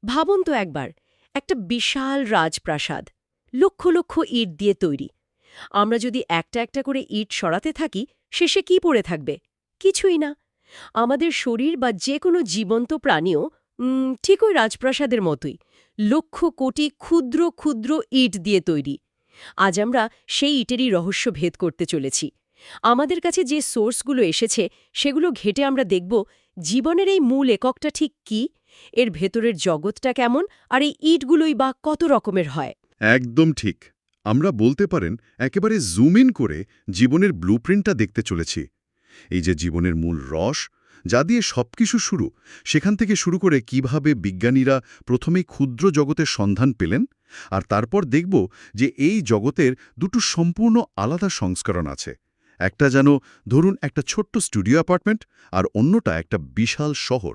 ভাবুন তো একবার, একটা বিশাল রাজপ্রাসাদ, লক্ষ লক্ষ ইট দিয়ে তৈরি। আমরা যদি একটা একটা করে ইট সরাতে থাকি, শেষে কি পড়ে থাকবে? কিছুই না। আমাদের শরীর বা যে কোনো জীবন্ত প্রাণীও ঠিক ওই রাজপ্রাসাদের মতোই, লক্ষ কোটি ক্ষুদ্র ক্ষুদ্র ইট দিয়ে তৈরি। আজ আমরা সেই ইটেরই রহস্য ভেদ করতে চলেছি। আমাদের কাছে যে সোর্সগুলো এসেছে সেগুলো ঘেঁটে আমরা দেখব জীবনের এই মূল এককটা ঠিক কি, এর ভেতরের জগৎটা কেমন, আর এই ইটগুলোই বা কত রকমের হয়। একদম ঠিক। আমরা বলতে পারেন একেবারে জুম ইন করে জীবনের ব্লুপ্রিন্টটা দেখতে চলেছি। এই যে জীবনের মূল রস, যা দিয়ে সবকিছু শুরু, সেখান থেকে শুরু করে কিভাবে বিজ্ঞানীরা প্রথমেই ক্ষুদ্র জগতের সন্ধান পেলেন, আর তারপর দেখব যে এই জগতের দুটো সম্পূর্ণ আলাদা সংস্করণ আছে। একটা যেন ধরুন একটা ছোট্ট স্টুডিও অ্যাপার্টমেন্ট, আর অন্যটা একটা বিশাল শহর।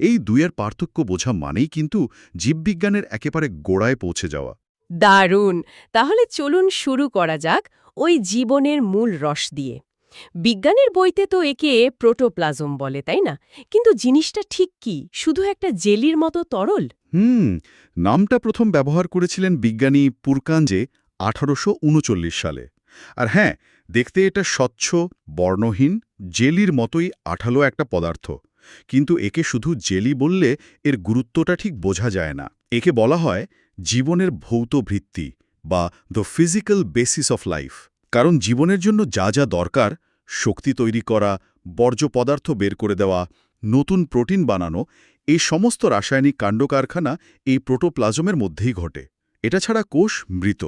এই দুইয়ের পার্থক্য বোঝা মানেই কিন্তু জীববিজ্ঞানের একেবারে গোড়ায় পৌঁছে যাওয়া। দারুণ! তাহলে চলুন শুরু করা যাক ওই জীবনের মূল রস দিয়ে। বিজ্ঞানের বইতে তো একে প্রোটোপ্লাজম বলে, তাই না? কিন্তু জিনিসটা ঠিক কি? শুধু একটা জেলির মতো তরল? হুম নামটা প্রথম ব্যবহার করেছিলেন বিজ্ঞানী পুরকাঞ্জে 1839 সালে। আর হ্যাঁ, দেখতে এটা স্বচ্ছ, বর্ণহীন, জেলির মতোই আঠালো একটা পদার্থ। কিন্তু একে শুধু জেলি বললে এর গুরুত্বটা ঠিক বোঝা যায় না। একে বলা হয় জীবনের ভৌত ভিত্তি বা the physical basis of life. কারণ জীবনের জন্য যা যা দরকার, শক্তি তৈরি করা, বর্জ্য পদার্থ বের করে দেওয়া, নতুন প্রোটিন বানানো, এই সমস্ত রাসায়নিক কাণ্ডকারখানা এই প্রোটোপ্লাজমের মধ্যেই ঘটে। এটা ছাড়া কোষ মৃত।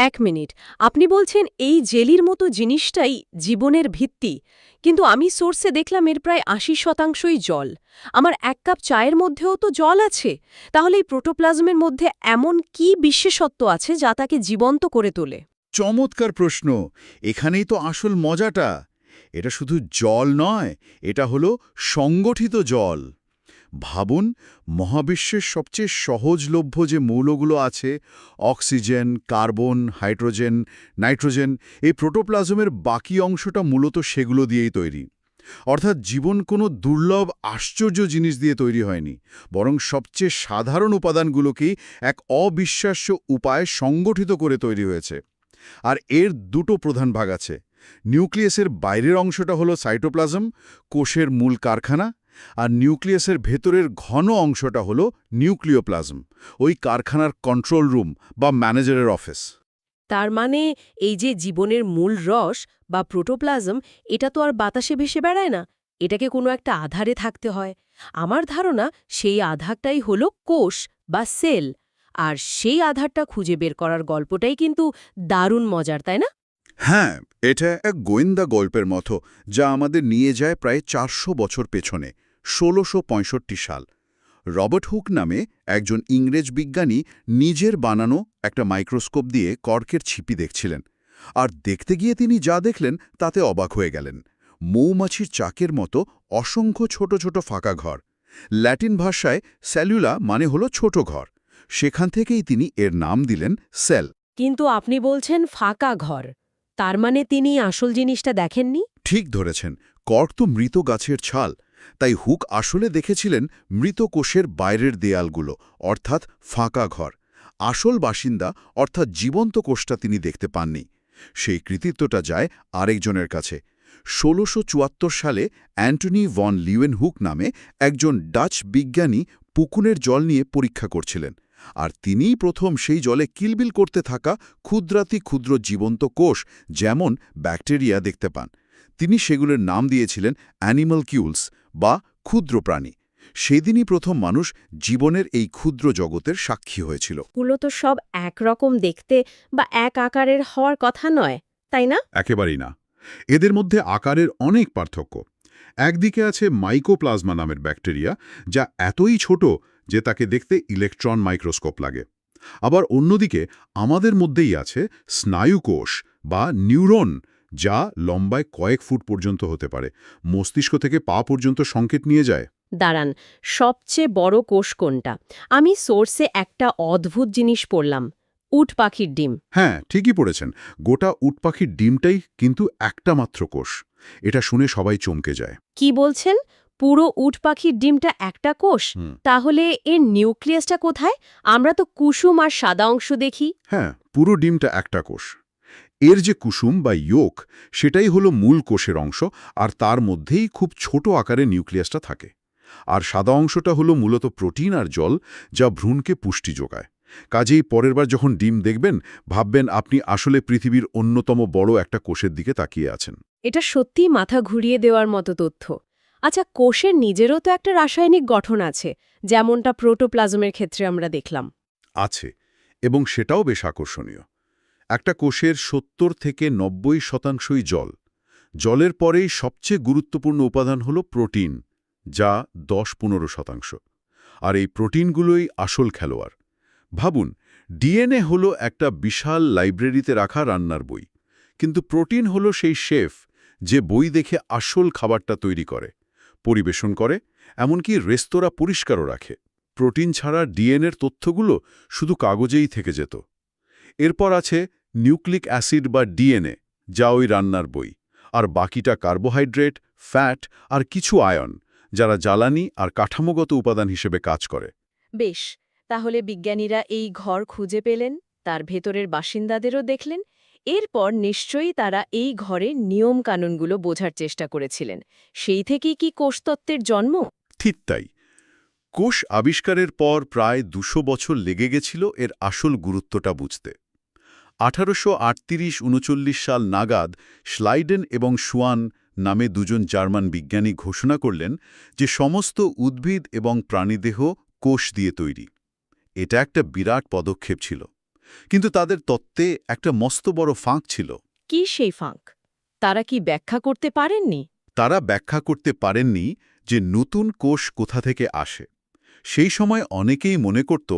এক মিনিট, আপনি বলছেন এই জেলির মতো জিনিসটাই জীবনের ভিত্তি, কিন্তু আমি সোর্সে দেখলাম এর প্রায় ৮০% জল। আমার ১ কাপ চায়ের মধ্যেও তো জল আছে। তাহলে এই প্রোটোপ্লাজমের মধ্যে এমন কি বিশেষত্ব আছে যা তাকে জীবন্ত করে তোলে? চমৎকার প্রশ্ন। এখানেই তো আসল মজাটা। এটা শুধু জল নয়, এটা হলো সংগঠিত জল। ভাবুন, মহাবিশ্বের সবচেয়ে সহজলভ্য যে মৌলগুলো আছে, অক্সিজেন, কার্বন, হাইড্রোজেন, নাইট্রোজেন, এই প্রোটোপ্লাজমের বাকি অংশটা মূলত সেগুলো দিয়েই তৈরি। অর্থাৎ জীবন কোনো দুর্লভ আশ্চর্য জিনিস দিয়ে তৈরি হয়নি, বরং সবচেয়ে সাধারণ উপাদানগুলোকেই এক অবিশ্বাস্য উপায়ে সংগঠিত করে তৈরি হয়েছে। আর এর দুটো প্রধান ভাগ আছে। নিউক্লিয়াসের বাইরের অংশটা হলো সাইটোপ্লাজম, কোষের মূল কারখানা, আর নিউক্লিয়াসের ভেতরের ঘন অংশটা হলো নিউক্লিওপ্লাজম, ওই কারখানার কন্ট্রোল রুম বা ম্যানেজারের অফিস। তার মানে এই যে জীবনের মূল রস বা প্রোটোপ্লাজম, এটা তো আর বাতাসে ভেসে বেড়ায় না, এটাকে কোনো একটা আধারে থাকতে হয়। আমার ধারণা সেই আধারটাই হলো কোষ বা সেল। আর সেই আধারটা খুঁজে বের করার গল্পটাই কিন্তু দারুণ মজার, তাই না? হ্যাঁ, এটা এক গোয়েন্দা গল্পের মতো, যা আমাদের নিয়ে যায় প্রায় 400 বছর পেছনে, 1665 সাল। রবার্ট হুক নামে একজন ইংরেজ বিজ্ঞানী নিজের বানানো একটা মাইক্রোস্কোপ দিয়ে কর্কের ছিপি দেখছিলেন। আর দেখতে গিয়ে তিনি যা দেখলেন তাতে অবাক হয়ে গেলেন। মৌমাছির চাকের মতো অসংখ্য ছোট ছোট ফাঁকা ঘর। ল্যাটিন ভাষায় সেলুলা মানে হলো ছোট ঘর। সেখান থেকেই তিনি এর নাম দিলেন সেল। কিন্তু আপনি বলছেন ফাঁকা ঘর, তার মানে তিনি আসল জিনিসটা দেখেননি? ঠিক ধরেছেন, কর্ক তো মৃত গাছের ছাল। তাই হুক আসলে দেখেছিলেন মৃত কোষের বাইরের দেয়ালগুলো, অর্থাৎ ফাঁকা ঘর। আসল বাসিন্দা অর্থাৎ জীবন্ত কোষটা তিনি দেখতে পাননি। সেই কৃতিত্বটা যায় আরেকজনের কাছে। ১৬৭৪ সালে অ্যান্টনি ভন লিউয়েনহুক নামে একজন ডাচ বিজ্ঞানী পুকুরের জল নিয়ে পরীক্ষা করছিলেন। আর তিনিই প্রথম সেই জলে কিলবিল করতে থাকা ক্ষুদ্রাতি ক্ষুদ্র জীবন্ত কোষ, যেমন ব্যাকটেরিয়া, দেখতে পান। তিনি সেগুলোর নাম দিয়েছিলেন অ্যানিমালকিউলস বা ক্ষুদ্র প্রাণী। সেদিনই প্রথম মানুষ জীবনের এই ক্ষুদ্র জগতের সাক্ষী হয়েছিল। এগুলো তো সব একরকম দেখতে বা এক আকারের হওয়ার কথা নয়, তাই না? একেবারেই না। এদের মধ্যে আকারের অনেক পার্থক্য। একদিকে আছে মাইকোপ্লাজমা নামের ব্যাকটেরিয়া, যা এতই ছোট যে তাকে দেখতে ইলেকট্রন মাইক্রোস্কোপ লাগে। আবার অন্যদিকে আমাদের মধ্যেই আছে স্নায়ুকোষ বা নিউরন, যা লম্বায় কয়েক ফুট পর্যন্ত হতে পারে, মস্তিষ্ক থেকে পা পর্যন্ত সংকেত নিয়ে যায়। দাঁড়ান, সবচেয়ে বড় কোষ কোনটা? আমি সোর্সে একটা অদ্ভুত জিনিস পড়লাম, উট পাখির ডিম। হ্যাঁ, ঠিকই পড়েছেন। গোটা উট পাখির ডিমটাই কিন্তু একটা মাত্র কোষ। এটা শুনে সবাই চমকে যায়। কি বলছেন? পুরো উট পাখির ডিমটা একটা কোষ, হুম। তাহলে এর নিউক্লিয়াসটা কোথায়? আমরা তো কুসুম আর সাদা অংশ দেখি। হ্যাঁ, পুরো ডিমটা একটা কোষ। এর যে কুসুম বা ইয়োক, সেটাই হলো মূল কোষের অংশ, আর তার মধ্যেই খুব ছোট আকারে নিউক্লিয়াসটা থাকে। আর সাদা অংশটা হলো মূলত প্রোটিন আর জল, যা ভ্রূণকে পুষ্টি যোগায়। কাজেই পরের বার যখন ডিম দেখবেন, ভাববেন আপনি আসলে পৃথিবীর অন্যতম বড় একটা কোষের দিকে তাকিয়ে আছেন। এটা সত্যিই মাথা ঘুরিয়ে দেওয়ার মতো তথ্য। আচ্ছা, কোষের নিজেরও তো একটা রাসায়নিক গঠন আছে, যেমনটা প্রোটোপ্লাজমের ক্ষেত্রে আমরা দেখলাম। আছে, এবং সেটাও বেশ আকর্ষণীয়। একটা কোষের ৭০ থেকে ৯০% জল। জলের পরেই সবচেয়ে গুরুত্বপূর্ণ উপাদান হলো প্রোটিন, যা ১০-১৫%। আর এই প্রোটিনগুলোই আসল খেলোয়াড়। ভাবুন, ডিএনএ হলো একটা বিশাল লাইব্রেরিতে রাখা রান্নার বই, কিন্তু প্রোটিন হলো সেই শেফ যে বই দেখে আসল খাবারটা তৈরি করে, পরিবেশন করে, এমনকি রেস্তোরাঁ পরিষ্কারও রাখে। প্রোটিন ছাড়া ডিএনএর তথ্যগুলো শুধু কাগজেই থেকে যেত। এরপর আছে নিউক্লিক অ্যাসিড বা ডিএনএ, যা ওই রান্নার বই, আর বাকিটা কার্বোহাইড্রেট, ফ্যাট আর কিছু আয়ন, যারা জ্বালানি আর কাঠামোগত উপাদান হিসেবে কাজ করে। বেশ, তাহলে বিজ্ঞানীরা এই ঘর খুঁজে পেলেন, তার ভেতরের বাসিন্দাদেরও দেখলেন। এরপর নিশ্চয়ই তারা এই ঘরের নিয়মকানুনগুলো বোঝার চেষ্টা করেছিলেন। সেই থেকেই কি কোষতত্ত্বের জন্ম? ঠিক তাই। কোষ আবিষ্কারের পর প্রায় ২০০ বছর লেগে গেছিল এর আসল গুরুত্বটা বুঝতে। ১৮৩৮-৩৯ সাল নাগাদ শ্লাইডেন এবং শুয়ান নামে দুজন জার্মান বিজ্ঞানী ঘোষণা করলেন যে সমস্ত উদ্ভিদ এবং প্রাণীদেহ কোষ দিয়ে তৈরি। এটা একটা বিরাট পদক্ষেপ ছিল, কিন্তু তাদের তত্ত্বে একটা মস্ত বড় ফাঁক ছিল। কি সেই ফাঁক? তারা কি ব্যাখ্যা করতে পারেননি? তারা ব্যাখ্যা করতে পারেননি যে নতুন কোষ কোথা থেকে আসে। সেই সময় অনেকেই মনে করত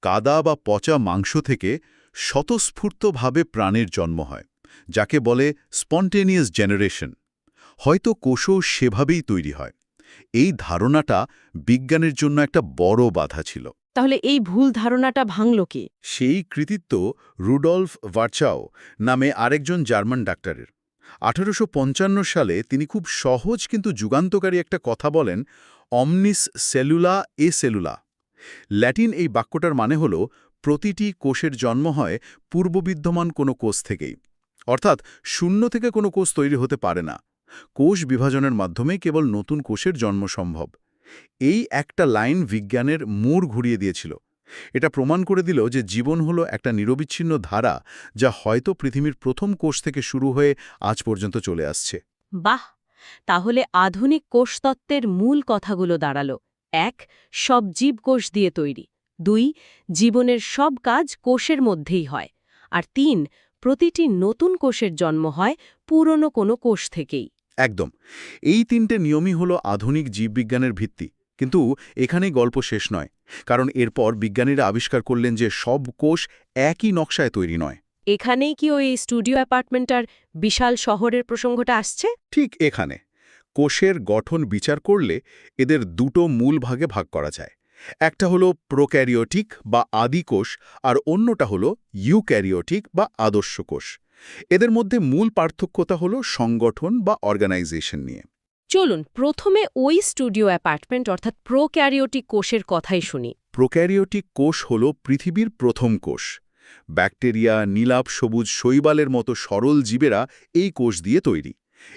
কাদা বা পচা মাংস থেকে স্বতঃস্ফূর্তভাবে প্রাণের জন্ম হয়, যাকে বলে স্পন্টেনিয়াস জেনারেশন। হয়তো কোষও সেভাবেই তৈরি হয়। এই ধারণাটা বিজ্ঞানের জন্য একটা বড় বাধা ছিল। তাহলে এই ভুল ধারণাটা ভাঙল কি? সেই কৃতিত্ব রুডলফ ভার্চাও নামে আরেকজন জার্মান ডাক্তারের। ১৮৫৫ সালে তিনি খুব সহজ কিন্তু যুগান্তকারী একটা কথা বলেন, অমনিস সেলুলা এ সেলুলা। ল্যাটিন এই বাক্যটার মানে হল প্রতিটি কোষের জন্ম হয় পূর্ববিদ্যমান কোনো কোষ থেকেই। অর্থাৎ শূন্য থেকে কোনো কোষ তৈরি হতে পারে না। কোষ বিভাজনের মাধ্যমে কেবল নতুন কোষের জন্ম সম্ভব। এই একটা লাইন বিজ্ঞানের মোড় ঘুরিয়ে দিয়েছিল। এটা প্রমাণ করে দিল যে জীবন হলো একটা নিরবিচ্ছিন্ন ধারা, যা হয়তো পৃথিবীর প্রথম কোষ থেকে শুরু হয়ে আজ পর্যন্ত চলে আসছে। বাহ! তাহলে আধুনিক কোষতত্ত্বের মূল কথাগুলো দাঁড়ালো: ১. সব জীবকোষ দিয়ে তৈরি। ২. জীবনের সব কাজ কোষের মধ্যেই হয়। আর ৩. প্রতিটি নতুন কোষের জন্ম হয় পুরনো কোনো কোষ থেকেই। একদম। এই তিনটে নিয়মই হলো আধুনিক জীববিজ্ঞানের ভিত্তি। কিন্তু এখানেই গল্প শেষ নয়, কারণ এরপর বিজ্ঞানীরা আবিষ্কার করলেন যে সব কোষ একই নকশায় তৈরি নয়। এখানেই কি ওই স্টুডিও অ্যাপার্টমেন্টার বিশাল শহরের প্রসঙ্গটা আসছে? ঠিক এখানে কোষের গঠন বিচার করলে এদের দুটো মূল ভাগে ভাগ করা যায়। একটা হলো প্রোক্যারিওটিক বা আদি কোষ, আর অন্যটা হলো ইউক্যারিওটিক বা আদর্শ কোষ। এদের মধ্যে মূল পার্থক্যতা হলো সংগঠন বা অর্গানাইজেশন নিয়ে। চলুন প্রথমে ওই স্টুডিও অ্যাপার্টমেন্ট অর্থাৎ প্রোক্যারিওটিক কোষের কথাই শুনি। প্রোক্যারিওটিক কোষ হল পৃথিবীর প্রথম কোষ। ব্যাকটেরিয়া, নীলাভ সবুজ শৈবালের মতো সরল জীবেরা এই কোষ দিয়ে তৈরি।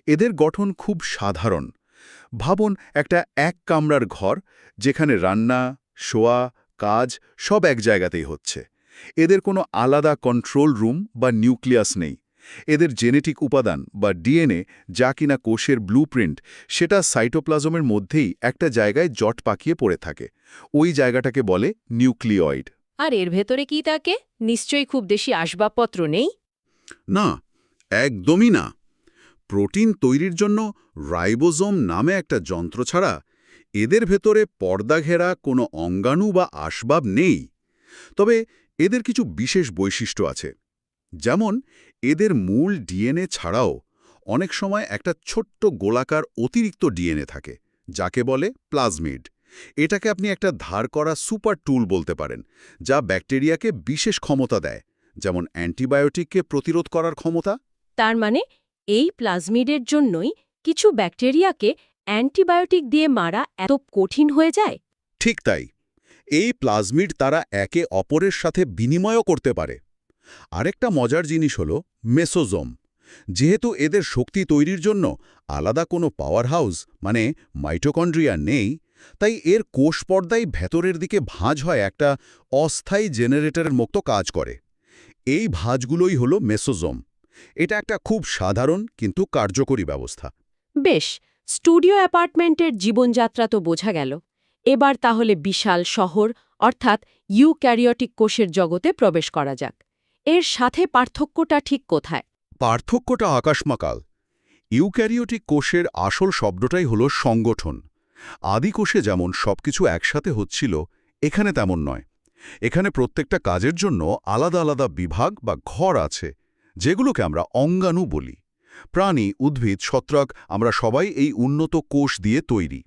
এদের গঠন খুব সাধারণ। ভাবুন একটা এক কামরার ঘর, যেখানে রান্না, শোয়া, কাজ সব এক জায়গাতেই হচ্ছে। এদের কোনো আলাদা কন্ট্রোল রুম বা নিউক্লিয়াস নেই। এদের জেনেটিক উপাদান বা ডিএনএ, যা কিনা কোষের ব্লুপ্রিন্ট, সেটা সাইটোপ্লাজমের মধ্যেই একটা জায়গায় জট পাকিয়ে পড়ে থাকে। ওই জায়গাটাকে বলে নিউক্লিয়য়েড। আর এর ভেতরে কি থাকে? নিশ্চয়ই খুব বেশি আসবাবপত্র নেই। না, একদমই না। প্রোটিন তৈরির জন্য রাইবোজোম নামে একটা যন্ত্র ছাড়া এদের ভেতরে পর্দা ঘেরা কোনো অঙ্গাণু বা আসবাব নেই। তবে এদের কিছু বিশেষ বৈশিষ্ট্য আছে। যেমন এদের মূল ডিএনএ ছাড়াও অনেক সময় একটা ছোট্ট গোলাকার অতিরিক্ত ডিএনএ থাকে, যাকে বলে প্লাজমিড। এটাকে আপনি একটা ধার করা সুপার টুল বলতে পারেন, যা ব্যাকটেরিয়াকে বিশেষ ক্ষমতা দেয়, যেমন অ্যান্টিবায়োটিককে প্রতিরোধ করার ক্ষমতা। তার মানে এই প্লাজমিডের জন্যই কিছু ব্যাকটেরিয়াকে অ্যান্টিবায়োটিক দিয়ে মারা এত কঠিন হয়ে যায়? ঠিক তাই। এই প্লাজমিড তারা একে অপরের সাথে বিনিময়ও করতে পারে। আরেকটা মজার জিনিস হলো মেসোজোম। যেহেতু এদের শক্তি তৈরির জন্য আলাদা কোনো পাওয়ার হাউস মানে মাইটোকন্ড্রিয়া নেই, তাই এর কোষ পর্দায় ভেতরের দিকে ভাঁজ হয় একটা অস্থায়ী জেনারেটরের মতো কাজ করে। এই ভাঁজগুলোই হলো মেসোজোম। এটা একটা খুব সাধারণ কিন্তু কার্যকরী ব্যবস্থা। বেশ, স্টুডিও অ্যাপার্টমেন্টের জীবনযাত্রা তো বোঝা গেল। এবার তাহলে বিশাল শহর অর্থাৎ ইউক্যারিওটিক কোষের জগতে প্রবেশ করা যাক। এর সাথে পার্থক্যটা ঠিক কোথায়? পার্থক্যটা আকাশমাকাল। ইউক্যারিওটিক কোষের আসল শব্দটাই হলো সংগঠন। আদি কোষে যেমন সবকিছু একসাথে হচ্ছিল, এখানে তেমন নয়। এখানে প্রত্যেকটা কাজের জন্য আলাদা আলাদা বিভাগ বা ঘর আছে, যেগুলোকে আমরা অঙ্গাণু বলি। প্রাণী, উদ্ভিদ, ছত্রাক আমরা সবাই এই উন্নত কোষ দিয়ে তৈরি।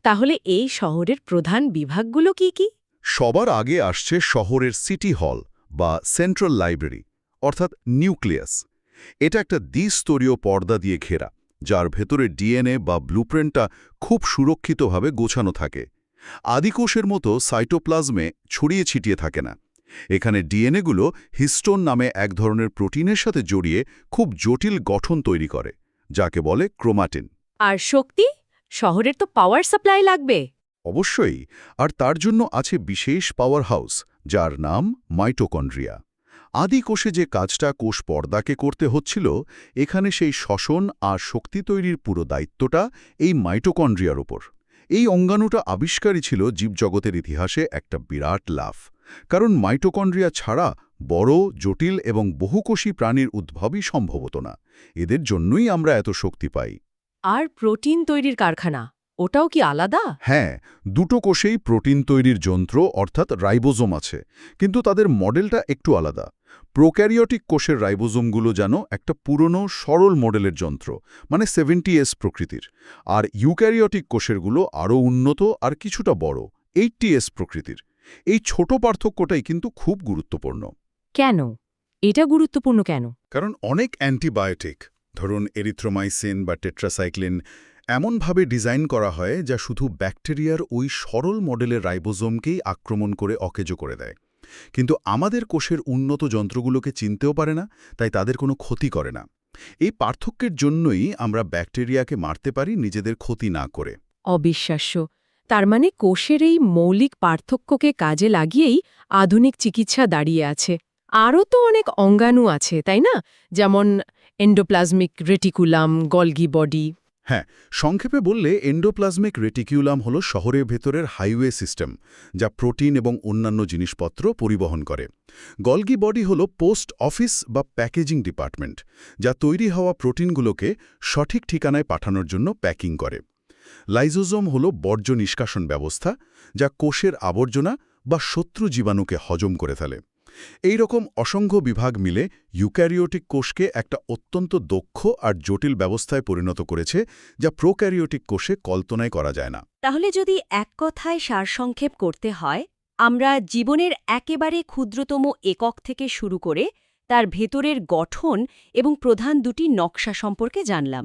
তাহলে এই শহরের প্রধান বিভাগগুলো কি কি? সবার আগে আসছে শহরের সিটি হল বা সেন্ট্রাল লাইব্রেরি, অর্থাৎ নিউক্লিয়াস। এটা একটা দ্বিস্তরীয় পর্দা দিয়ে ঘেরা, যার ভেতরে ডিএনএ বা ব্লুপ্রিন্টটা খুব সুরক্ষিতভাবে গোছানো থাকে। আদিকোষের মতো সাইটোপ্লাজমে ছড়িয়ে ছিটিয়ে থাকে না। এখানে ডিএনএগুলো হিস্টোন নামে এক ধরনের প্রোটিনের সাথে জড়িয়ে খুব জটিল গঠন তৈরি করে, যাকে বলে ক্রোমাটিন। আর শক্তি? শহরের তো পাওয়ার সাপ্লাই লাগবে। অবশ্যই, আর তার জন্য আছে বিশেষ পাওয়ার হাউস, যার নাম মাইটোকন্ড্রিয়া। আদি কোষে যে কাজটা কোষ পর্দাকে করতে হচ্ছিল, এখানে সেই শ্বসন আর শক্তি তৈরির পুরো দায়িত্বটা এই মাইটোকন্ড্রিয়ার ওপর। এই অঙ্গাণুটা আবিষ্কারই ছিল জীবজগতের ইতিহাসে একটা বিরাট লাফ, কারণ মাইটোকন্ড্রিয়া ছাড়া বড়, জটিল এবং বহুকোষী প্রাণীর উদ্ভবই সম্ভব হতো না। এদের জন্যই আমরা এত শক্তি পাই। আর প্রোটিন তৈরির কারখানা, ওটাও কি আলাদা? হ্যাঁ, দুটো কোষেই প্রোটিন তৈরির যন্ত্র অর্থাৎ রাইবোজোম আছে, কিন্তু তাদের মডেলটা একটু আলাদা। প্রোক্যারিওটিক কোষের রাইবোজোমগুলো যেন একটা পুরনো সরল মডেলের যন্ত্র, মানে 70S প্রকৃতির। আর ইউক্যারিওটিক কোষেরগুলো আরও উন্নত আর কিছুটা বড়, 80S প্রকৃতির। এই ছোট পার্থক্যটাই কিন্তু খুব গুরুত্বপূর্ণ। কেন? এটা গুরুত্বপূর্ণ কেন? কারণ অনেক অ্যান্টিবায়োটিক, ধরুন এরিথ্রোমাইসিন বা টেট্রাসাইক্লিন, এমনভাবে ডিজাইন করা হয় যা শুধু ব্যাকটেরিয়ার ওই সরল মডেলের রাইবোজোমকেই আক্রমণ করে অকেজো করে দেয়। কিন্তু আমাদের কোষের উন্নত যন্ত্রগুলোকে চিনতেও পারে না, তাই তাদের কোনো ক্ষতি করে না। এই পার্থক্যের জন্যই আমরা ব্যাকটেরিয়াকে মারতে পারি নিজেদের ক্ষতি না করে। অবিশ্বাস্য। তার মানে কোষের এই মৌলিক পার্থক্যকে কাজে লাগিয়েই আধুনিক চিকিৎসা দাঁড়িয়ে আছে। আরও তো অনেক অঙ্গাণু আছে, তাই না? যেমন এন্ডোপ্লাজমিক রেটিকুলাম, গলগি বডি। হ্যাঁ, সংক্ষেপে বললে এন্ডোপ্লাজমিক রেটিকিউলাম হল শহরের ভেতরের হাইওয়ে সিস্টেম, যা প্রোটিন এবং অন্যান্য জিনিসপত্র পরিবহন করে। গলগি বডি হল পোস্ট অফিস বা প্যাকেজিং ডিপার্টমেন্ট, যা তৈরি হওয়া প্রোটিনগুলোকে সঠিক ঠিকানায় পাঠানোর জন্য প্যাকিং করে। লাইজোজোম হল বর্জ্য নিষ্কাশন ব্যবস্থা, যা কোষের আবর্জনা বা শত্রু জীবাণুকে হজম করে ফেলে। এই রকম অসংখ্য বিভাগ মিলে ইউক্যারিওটিক কোষকে একটা অত্যন্ত দক্ষ আর জটিল ব্যবস্থায় পরিণত করেছে, যা প্রোক্যারিওটিক কোষে কল্পনাই করা যায় না। তাহলে যদি এক কথায় সারসংক্ষেপ করতে হয়, আমরা জীবনের একেবারে ক্ষুদ্রতম একক থেকে শুরু করে তার ভেতরের গঠন এবং প্রধান দুটি নকশা সম্পর্কে জানলাম।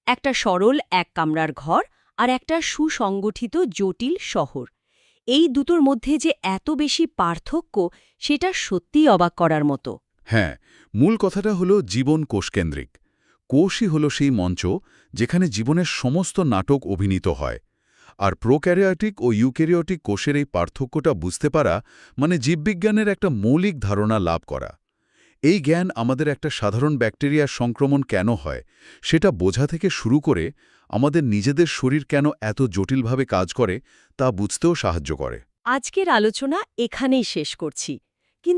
একটা সরল এক কামরার ঘর আর একটা সুসংগঠিত জটিল শহর। এই দুটোর মধ্যে যে এত বেশি পার্থক্য, সেটা সত্যিই অবাক করার মতো। হ্যাঁ, মূল কথাটা হলো জীবন কোষকেন্দ্রিক। কোষই হলো সেই মঞ্চ যেখানে জীবনের সমস্ত নাটক অভিনীত হয়। আর প্রোক্যারিওটিক ও ইউক্যারিওটিক কোষের এই পার্থক্যটা বুঝতে পারা মানে জীববিজ্ঞানের একটা মৌলিক ধারণা লাভ করা। এই জ্ঞান আমাদের একটা সাধারণ ব্যাকটেরিয়ার সংক্রমণ কেন হয় সেটা বোঝা থেকে শুরু করে আমাদের নিজেদের শরীর কেন এত জটিলভাবে কাজ করে তা বুঝতেও সাহায্য করে। আজকের আলোচনা এখানেই শেষ করছি।